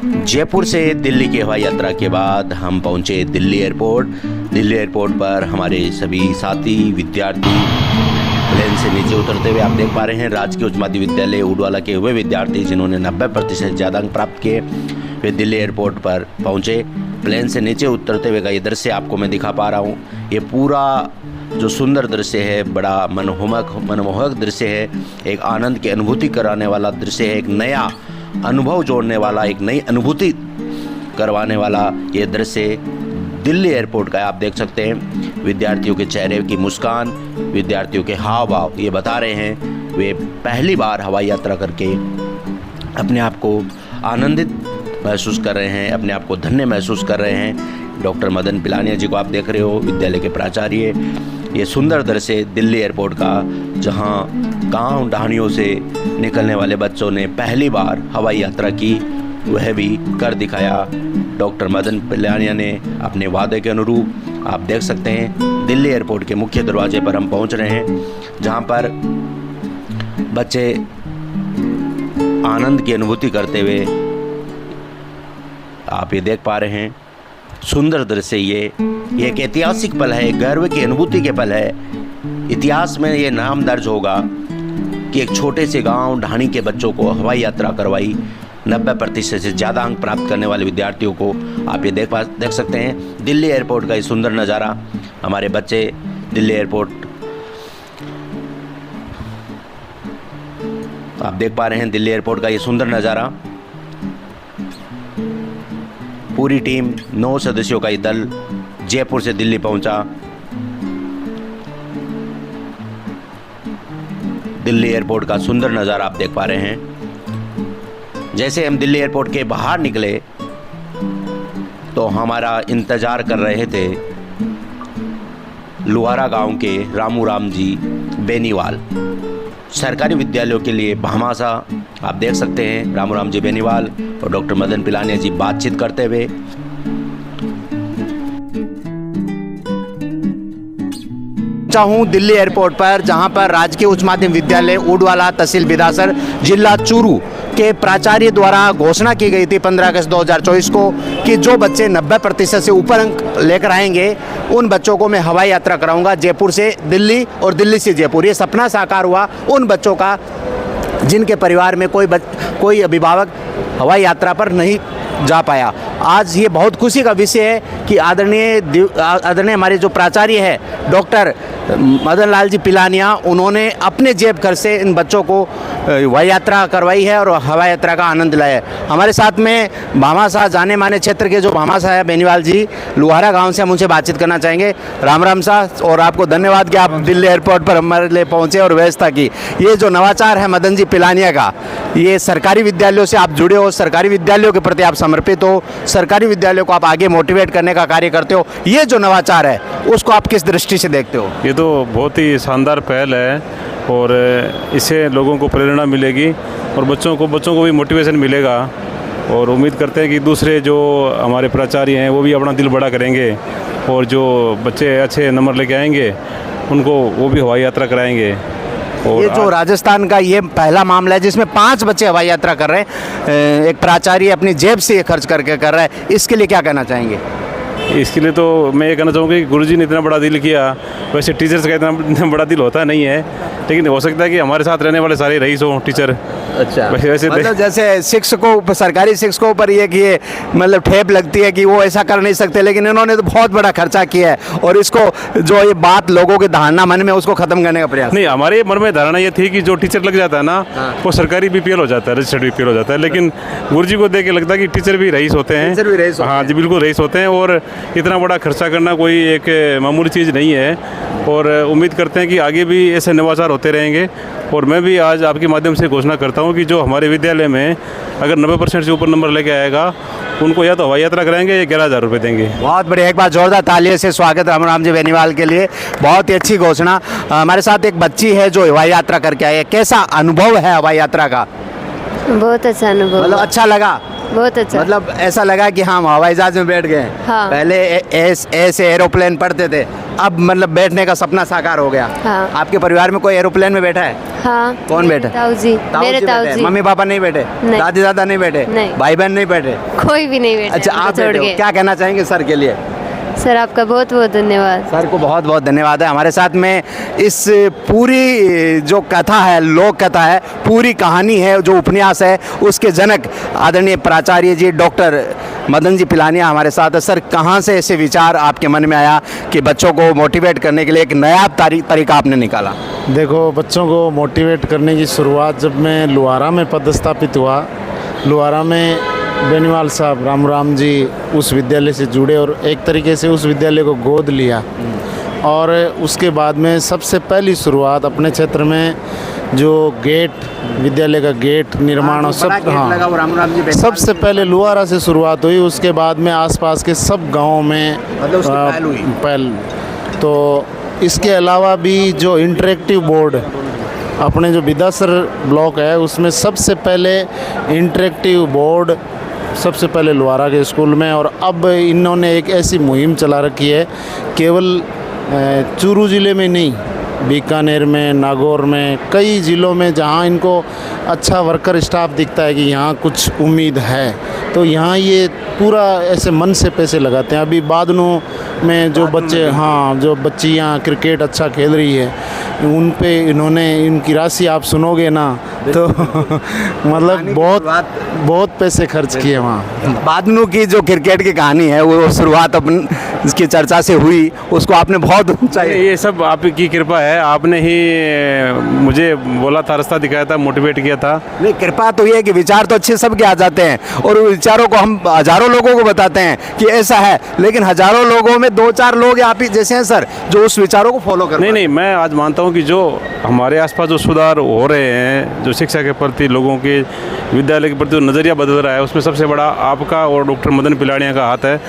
जयपुर से दिल्ली की हवाई यात्रा के बाद हम पहुंचे दिल्ली एयरपोर्ट। दिल्ली एयरपोर्ट पर हमारे सभी साथी विद्यार्थी प्लेन से नीचे उतरते हुए आप देख पा रहे हैं। राजकीय उच्च माध्यमिक विद्यालय उडवाला के हुए विद्यार्थी जिन्होंने 90% से ज़्यादा अंक प्राप्त किए वे दिल्ली एयरपोर्ट पर पहुंचे। प्लेन से नीचे उतरते हुए का ये दृश्य आपको मैं दिखा पा रहा हूँ। ये पूरा जो सुंदर दृश्य है, बड़ा मनमोहक दृश्य है, एक आनंद की अनुभूति कराने वाला दृश्य है, एक नया अनुभव जोड़ने वाला, एक नई अनुभूति करवाने वाला ये दृश्य दिल्ली एयरपोर्ट का आप देख सकते हैं। विद्यार्थियों के चेहरे की मुस्कान, विद्यार्थियों के हाव भाव ये बता रहे हैं वे पहली बार हवाई यात्रा करके अपने आप को आनंदित महसूस कर रहे हैं, अपने आप को धन्य महसूस कर रहे हैं। डॉक्टर मदन पिलानिया जी को आप देख रहे हो, विद्यालय के प्राचार्य। ये सुंदर दृश्य दिल्ली एयरपोर्ट का, जहां गांव ढाणियों से निकलने वाले बच्चों ने पहली बार हवाई यात्रा की, वह भी कर दिखाया डॉक्टर मदन पिलानिया ने अपने वादे के अनुरूप। आप देख सकते हैं दिल्ली एयरपोर्ट के मुख्य दरवाजे पर हम पहुंच रहे हैं, जहां पर बच्चे आनंद की अनुभूति करते हुए आप ये देख पा रहे हैं। सुंदर दृश्य ये एक ऐतिहासिक पल है, गर्व की अनुभूति के पल है। इतिहास में ये नाम दर्ज होगा कि एक छोटे से गांव ढाणी के बच्चों को हवाई यात्रा करवाई। 90% से ज़्यादा अंक प्राप्त करने वाले विद्यार्थियों को आप ये देख सकते हैं। दिल्ली एयरपोर्ट का ये सुंदर नज़ारा, हमारे बच्चे दिल्ली एयरपोर्ट आप देख पा रहे हैं। दिल्ली एयरपोर्ट का ये सुंदर नज़ारा, पूरी टीम 9 सदस्यों का ये दल जयपुर से दिल्ली पहुंचा। दिल्ली एयरपोर्ट का सुंदर नज़ारा आप देख पा रहे हैं। जैसे हम दिल्ली एयरपोर्ट के बाहर निकले तो हमारा इंतज़ार कर रहे थे लुहारा गांव के रामू राम जी बेनीवाल। सरकारी विद्यालयों के लिए भामासा आप देख सकते हैं, रामू राम जी बेनीवाल और डॉक्टर मदन पिलानिया जी बातचीत करते हुए। हूँ दिल्ली एयरपोर्ट पर, जहां पर राजकीय उच्च माध्यमिक विद्यालय उडवाला, तहसील बिदासर, जिला चूरू के प्राचार्य द्वारा घोषणा की गई थी 15 अगस्त 2024 को कि जो बच्चे 90% से ऊपर अंक लेकर आएंगे उन बच्चों को मैं हवाई यात्रा कराऊंगा जयपुर से दिल्ली और दिल्ली से जयपुर। ये सपना साकार हुआ उन बच्चों का जिनके परिवार में कोई अभिभावक हवाई यात्रा पर नहीं जा पाया। आज ये बहुत खुशी का विषय है कि आदरणीय हमारे जो प्राचार्य है डॉक्टर मदन लाल जी पिलानिया, उन्होंने अपने जेब खर्च से इन बच्चों को हवाई यात्रा करवाई है और हवाई यात्रा का आनंद लाया है। हमारे साथ में भामाशाह जाने माने क्षेत्र के जो भामाशाह है बेनीवाल जी, लुहारा गांव से हम उनसे बातचीत करना चाहेंगे। राम राम साहब, और आपको धन्यवाद कि आप दिल्ली एयरपोर्ट पर हमारे लिए पहुँचे और व्यवस्था की। ये जो नवाचार है मदन जी पिलानिया का, ये सरकारी विद्यालयों से आप जुड़े हो, सरकारी विद्यालयों के प्रति आप समर्पित हो, सरकारी विद्यालयों को आप आगे मोटिवेट करने का कार्य करते हो। ये जो नवाचार है उसको आप किस दृष्टि से देखते हो? ये तो बहुत ही शानदार पहल है और इससे लोगों को प्रेरणा मिलेगी और बच्चों को भी मोटिवेशन मिलेगा। और उम्मीद करते हैं कि दूसरे जो हमारे प्राचार्य हैं वो भी अपना दिल बड़ा करेंगे और जो बच्चे अच्छे नंबर लेके आएंगे उनको वो भी हवाई यात्रा कराएंगे। और ये जो राजस्थान का ये पहला मामला है जिसमें 5 बच्चे हवाई यात्रा कर रहे हैं, एक प्राचार्य अपनी जेब से ये खर्च करके कर रहा है, इसके लिए क्या कहना चाहेंगे? इसके लिए तो मैं ये कहना चाहूँगा कि गुरुजी ने इतना बड़ा दिल किया। वैसे टीचर्स का इतना बड़ा दिल होता नहीं है, लेकिन हो सकता है कि हमारे साथ रहने वाले सारे रईस हों टीचर। अच्छा, वैसे मतलब जैसे शिक्षकों, सरकारी शिक्षकों पर ये मतलब ठेप लगती है कि वो ऐसा कर नहीं सकते, लेकिन इन्होंने तो बहुत बड़ा खर्चा किया है और इसको जो ये बात लोगों के धारणा मन में उसको खत्म करने का प्रयास। नहीं, हमारे मन में धारणा ये थी कि जो टीचर लग जाता है ना वो सरकारी बीपीएल हो जाता है, रजिस्टर्ड बीपीएल हो जाता है, लेकिन गुरुजी को देख के लगता है कि टीचर भी रईस होते हैं। हाँ जी, बिल्कुल रईस होते हैं और इतना बड़ा खर्चा करना कोई एक मामूली चीज़ नहीं है। और उम्मीद करते हैं कि आगे भी ऐसे नवाचार होते रहेंगे। और मैं भी आज आपके माध्यम से घोषणा करता हूं कि जो हमारे विद्यालय में अगर 90% से ऊपर नंबर लेके आएगा उनको या तो हवाई यात्रा कराएंगे या 11,000 रुपये देंगे। बहुत बढ़िया, एक बार जोरदार तालियों से स्वागत राम राम जी बेनीवाल के लिए। बहुत ही अच्छी घोषणा। हमारे साथ एक बच्ची है जो हवाई यात्रा करके आई है, कैसा अनुभव है हवाई यात्रा का? बहुत अच्छा अनुभव। मतलब अच्छा लगा? बहुत अच्छा। मतलब ऐसा लगा कि हम हवाई जहाज में बैठ गए? हाँ। पहले ऐसे एरोप्लेन पढ़ते थे, अब मतलब बैठने का सपना साकार हो गया। हाँ। आपके परिवार में कोई एरोप्लेन में बैठा है? हाँ। कौन मेरे बैठा? ताऊ जी, मेरे जी ताऊ बैठे? जी। मम्मी पापा नहीं बैठे? नहीं। दादी दादा नहीं बैठे? नहीं। भाई बहन नहीं बैठे? कोई भी नहीं बैठा अच्छा, हमको आप छोड़ बैठे हो। के। क्या कहना चाहेंगे सर के लिए? सर आपका बहुत बहुत धन्यवाद। सर को बहुत बहुत धन्यवाद है। हमारे साथ में इस पूरी जो कथा है, लोक कथा है, पूरी कहानी है, जो उपन्यास है, उसके जनक आदरणीय प्राचार्य जी डॉक्टर मदन जी पिलानिया हमारे साथ है। सर, कहाँ से ऐसे विचार आपके मन में आया कि बच्चों को मोटिवेट करने के लिए एक नया तरीका आपने निकाला? देखो, बच्चों को मोटिवेट करने की शुरुआत जब मैं लुहारा में पदस्थापित हुआ, लुहारा में बेनीवाल साहब राम जी उस विद्यालय से जुड़े और एक तरीके से उस विद्यालय को गोद लिया। और उसके बाद में सबसे पहली शुरुआत अपने क्षेत्र में जो गेट, विद्यालय का गेट निर्माण और सबसे पहले लुहारा से शुरुआत हुई। उसके बाद में आसपास के सब गांवों में मतलब उसकी पहल हुई? पहल। तो इसके अलावा भी जो इंटरेक्टिव बोर्ड अपने जो विदासर ब्लॉक है, उसमें सबसे पहले इंटरेक्टिव बोर्ड सबसे पहले लुहारा के स्कूल में। और अब इन्होंने एक ऐसी मुहिम चला रखी है, केवल चूरू ज़िले में नहीं, बीकानेर में, नागौर में, कई ज़िलों में जहां इनको अच्छा वर्कर स्टाफ दिखता है कि यहाँ कुछ उम्मीद है, तो यहाँ ये पूरा ऐसे मन से पैसे लगाते हैं। अभी बादनों में जो बच्चे, हाँ, जो बच्चियाँ क्रिकेट अच्छा खेल रही है, उन पे इन्होंने, इनकी राशि आप सुनोगे ना तो मतलब बहुत पैसे खर्च किए वहाँ। बादनू की जो क्रिकेट की कहानी है, वो शुरुआत अपन इसकी चर्चा से हुई, उसको आपने बहुत ऊंचा। ये सब आपकी कृपा है। आपने ही मुझे बोला था, रास्ता दिखाया था, मोटिवेट किया था। नहीं, कृपा तो ये है कि विचार तो अच्छे सबके आ जाते हैं और उन विचारों को हम हजारों लोगों को बताते हैं कि ऐसा है, लेकिन हजारों लोगों में 2-4 लोग आप ही जैसे हैं सर, जो उस विचारों को फॉलो कर। नहीं, मैं आज मानता हूँ कि जो हमारे आसपास जो सुधार हो रहे हैं, जो शिक्षा के प्रति, लोगों के विद्यालय के प्रति जो नज़रिया बदल रहा है, उसमें सबसे बड़ा आपका और डॉक्टर मदन पिलानिया का हाथ है।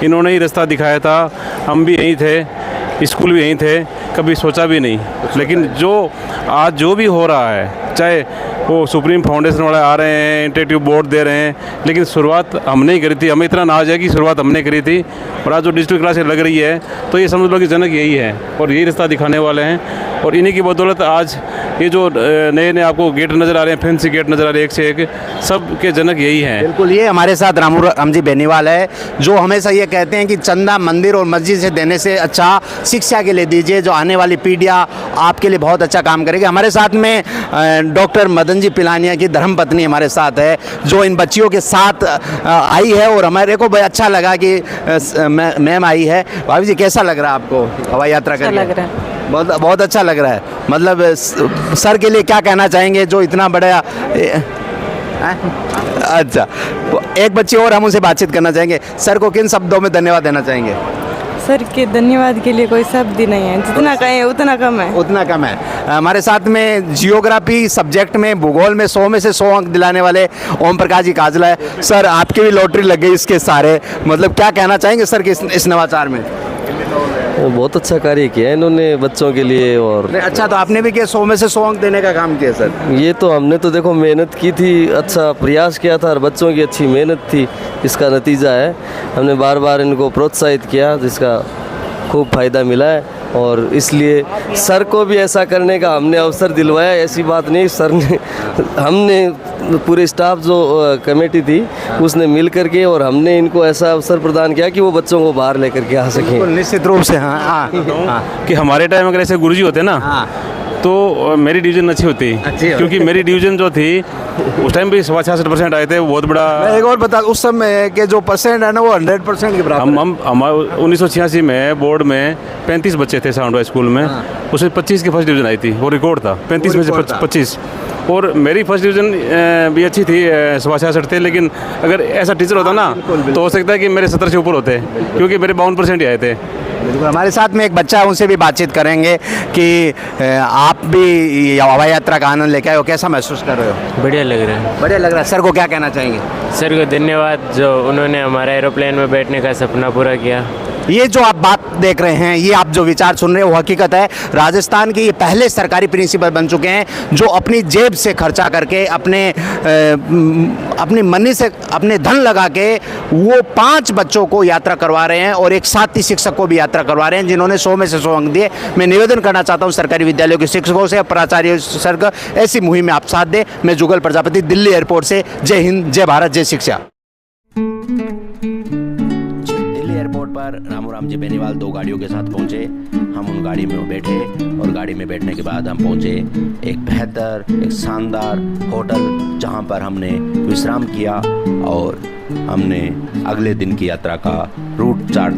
इन्होंने ही रास्ता दिखाया था। हम भी यहीं थे, स्कूल भी यहीं थे, कभी सोचा भी नहीं। लेकिन जो आज जो भी हो रहा है, चाहे वो सुप्रीम फाउंडेशन वाले आ रहे हैं, इंटरेक्टिव बोर्ड दे रहे हैं, लेकिन शुरुआत हमने ही करी थी। हमें इतना नाज है कि शुरुआत हमने करी थी। और आज जो डिजिटल क्लासेस लग रही है, तो ये समझ लो कि जनक यही है और यही रास्ता दिखाने वाले हैं। और इन्हीं की बदौलत आज ये जो नए नए आपको गेट नज़र आ रहे हैं, फैंसी गेट नज़र आ रहे हैं, एक से एक, सब के जनक यही हैं। बिल्कुल, ये हमारे साथ राम जी बेनीवाल है, जो हमेशा ये कहते हैं कि चंदा मंदिर और मस्जिद से देने से अच्छा शिक्षा के लिए दीजिए, जो आने वाली पीढ़ियाँ आपके लिए बहुत अच्छा काम करेगी। हमारे साथ में डॉक्टर मदन जी पिलानिया की धर्मपत्नी हमारे साथ है, जो इन बच्चियों के साथ आई है और हमारे को बहुत अच्छा लगा कि मैम आई है। भाभी जी, कैसा लग रहा है आपको हवाई यात्रा करके? लग रहा है, बहुत अच्छा लग रहा है। मतलब सर के लिए क्या कहना चाहेंगे, जो इतना बड़ा अच्छा, एक बच्ची और हम उनसे बातचीत करना चाहेंगे। सर को किन शब्दों में धन्यवाद देना चाहेंगे? सर के धन्यवाद के लिए कोई शब्द ही नहीं है, जितना कहें उतना कम है। उतना कम है। हमारे साथ में जियोग्राफी सब्जेक्ट में, भूगोल में 100 में से 100 अंक दिलाने वाले ओम प्रकाश जी काजला है। सर, आपकी भी लॉटरी लग गई इसके सारे, मतलब क्या कहना चाहेंगे सर के इस नवाचार में? बहुत अच्छा कार्य किया है इन्होंने बच्चों के लिए। और अच्छा, तो आपने भी क्या 100 में से 100 अंक देने का काम किया सर? ये तो हमने तो देखो मेहनत की थी, अच्छा प्रयास किया था और बच्चों की अच्छी मेहनत थी, इसका नतीजा है। हमने बार बार इनको प्रोत्साहित किया, जिसका खूब फायदा मिला है। और इसलिए सर को भी ऐसा करने का हमने अवसर दिलवाया। ऐसी बात नहीं, सर ने, हमने पूरे स्टाफ जो कमेटी थी उसने मिल करके, और हमने इनको ऐसा अवसर प्रदान किया कि वो बच्चों को बाहर लेकर के आ सकें। निश्चित रूप से। हाँ, कि हमारे टाइम अगर ऐसे गुरुजी होते ना, तो मेरी डिवीज़न अच्छी होती, क्योंकि मेरी डिवीज़न जो थी उस टाइम भी 66% आए थे। बहुत बड़ा। मैं एक और बता, उस समय के जो परसेंट है ना, वो 100% के बराबर। हम 1986 में बोर्ड में 35 बच्चे थे साउंड हाई स्कूल में, उसमें 25 की फर्स्ट डिवीज़न आई थी, वो रिकॉर्ड था। 35 में से 25। और मेरी फर्स्ट डिवीज़न भी अच्छी थी, 66 थे। लेकिन अगर ऐसा टीचर होता ना, तो हो सकता है कि मेरे 70 से ऊपर होते, क्योंकि मेरे 52% ही आए थे। बिल्कुल, हमारे साथ में एक बच्चा है, उनसे भी बातचीत करेंगे कि आप भी हवाई यात्रा का आनंद लेके आए हो, कैसा महसूस कर रहे हो? बढ़िया लग रहा है। बढ़िया लग रहा है। सर को क्या कहना चाहेंगे? सर को धन्यवाद, जो उन्होंने हमारा एरोप्लेन में बैठने का सपना पूरा किया। ये जो आप बात देख रहे हैं, ये आप जो विचार सुन रहे हैं वो हकीकत है। राजस्थान के ये पहले सरकारी प्रिंसिपल बन चुके हैं जो अपनी जेब से खर्चा करके अपनी मनी से अपने धन लगा के वो 5 बच्चों को यात्रा करवा रहे हैं और एक साथी शिक्षक को भी यात्रा करवा रहे हैं जिन्होंने 100 में से 100 अंक दिए। मैं निवेदन करना चाहता हूँ सरकारी विद्यालयों के शिक्षकों से, प्राचार्यों से, ऐसी मुहिम में आप साथ दें। मैं जुगल प्रजापति, दिल्ली एयरपोर्ट से। जय हिंद, जय भारत, जय शिक्षा। दिल्ली एयरपोर्ट पर रामू जी बेनीवाल 2 गाड़ियों के साथ पहुंचे। हम उन गाड़ी में बैठे और गाड़ी में बैठने के बाद हम पहुंचे एक बेहतर, एक शानदार होटल जहां पर हमने विश्राम किया और हमने अगले दिन की यात्रा का रूट चार्ट